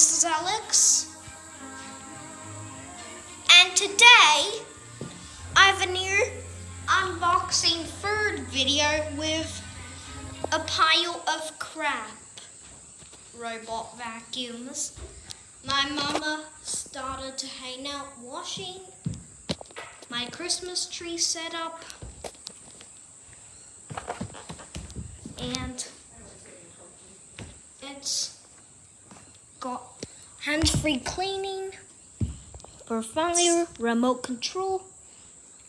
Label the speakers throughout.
Speaker 1: this is Alex, and today I have a new unboxing third video with a pile of crap robot vacuums. My mama started to hang out washing my Christmas tree setup, and it's got hands-free cleaning, profile, remote control,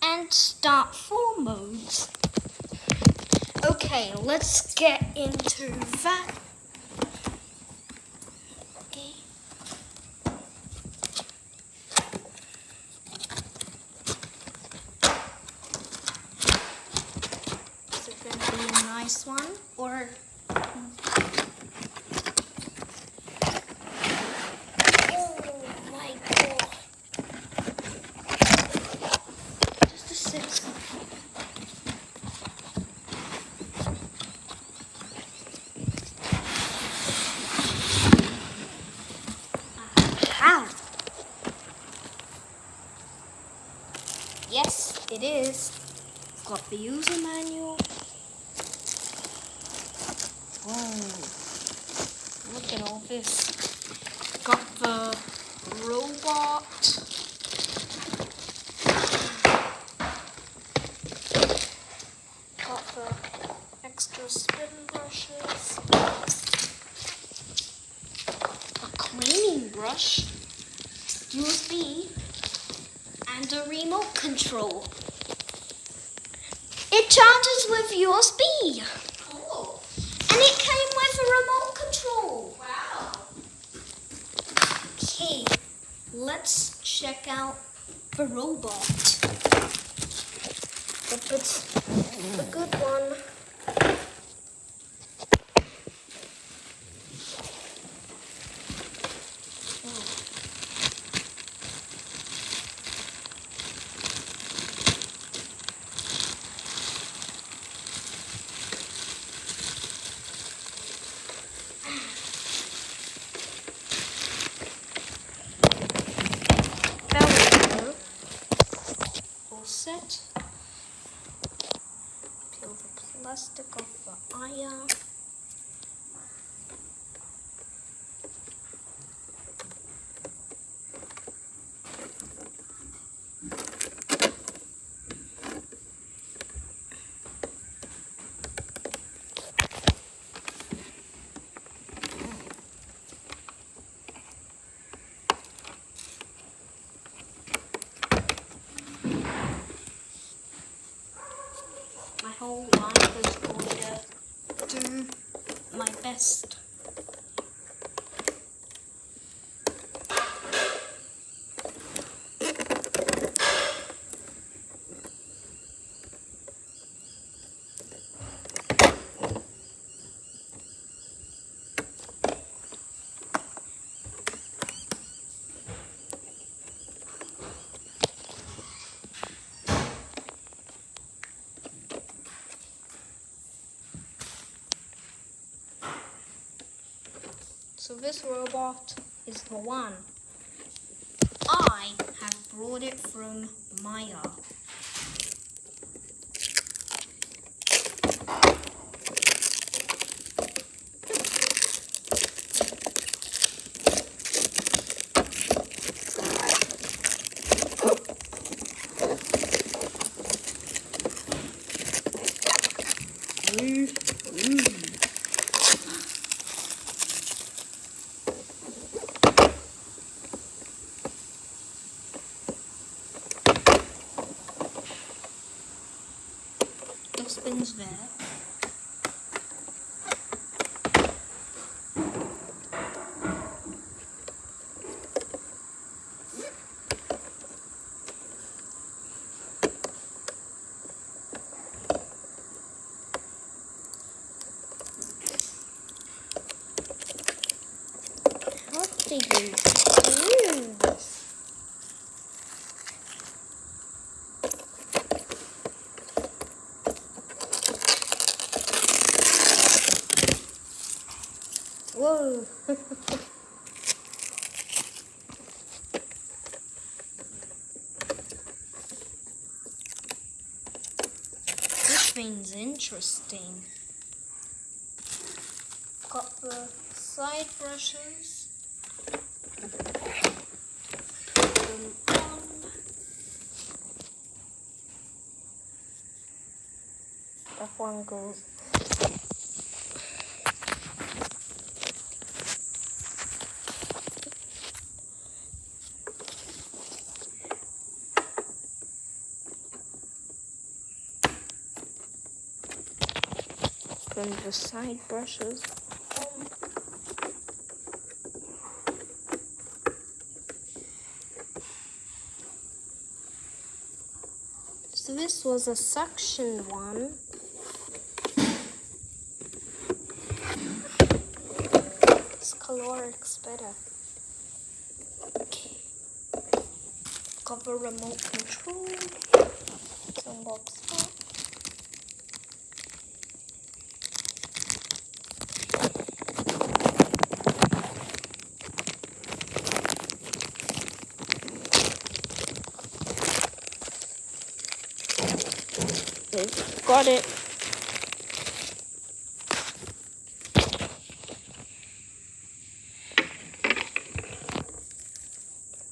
Speaker 1: and start full modes. Okay, let's get into that. Okay. Is it going to be a nice one or? Yes, it is. It's got the user manual. Oh, look at all this. Got the robot. Got the extra spin brushes. A cleaning brush. USB. And a remote control. It charges with USB.
Speaker 2: Cool.
Speaker 1: And it came with a remote control.
Speaker 2: Wow.
Speaker 1: Okay, let's check out the robot. If it's a good one. Set. Peel the plastic off the iron. My whole life is going to do my best. So this robot is the one. I have brought it from Maya. Dustbin's there. How do you do this? Whoa. everything's interesting. Got the side brushes. Put them on. That one goes. From the side brushes. So this was a suction one. This Kalorik's better. Okay. Got the remote control. Some box back. Got it.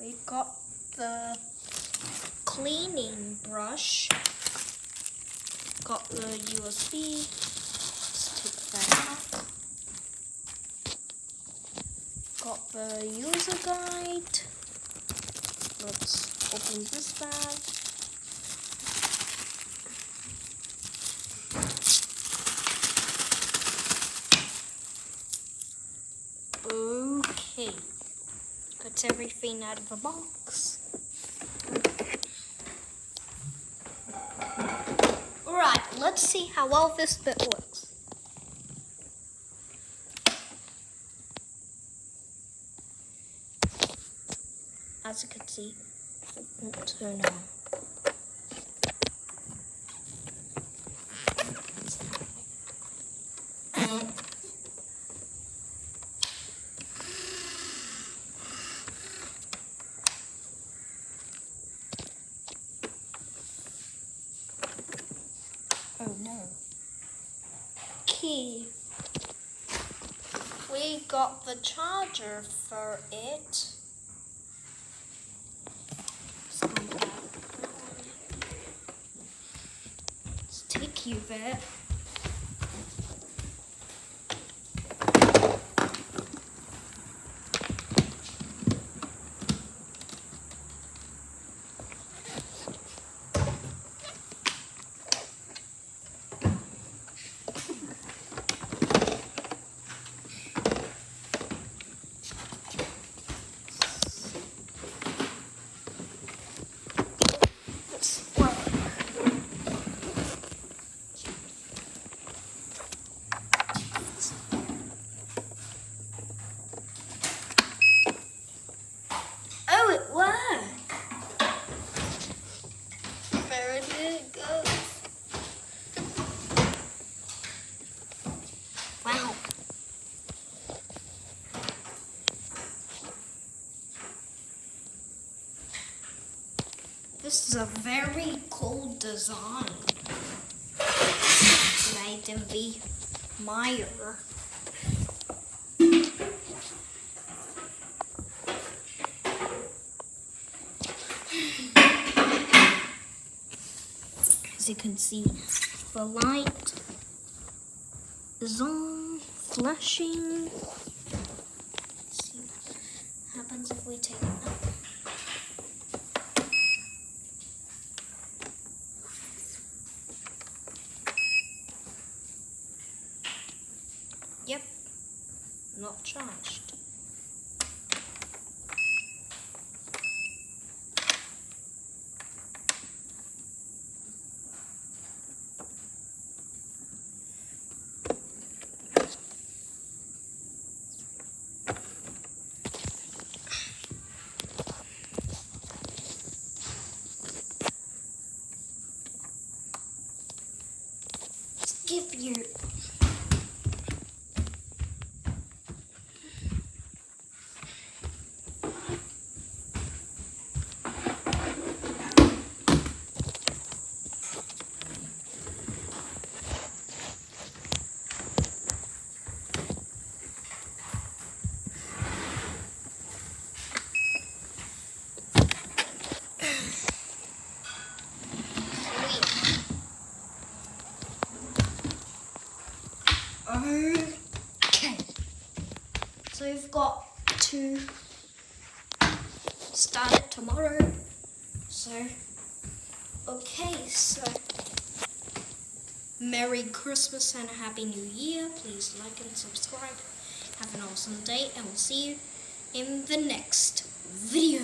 Speaker 1: We got the cleaning brush. Got the USB. Let's take that out. Got the user guide. Let's open this bag. Okay, got everything out of the box. Alright, let's see how well this bit works. As you can see, it won't turn on. Oh no. Key. We got the charger for it. Let's take you there. This is a very cool design. Made in the Meyer. As you can see, the light is on, flashing. Let's see what happens if we take it out. Yep, not charged. Give your Okay. So we've got to start it tomorrow. So, okay, so Merry Christmas and a Happy New Year. Please like and subscribe. Have an awesome day, and we'll see you in the next video.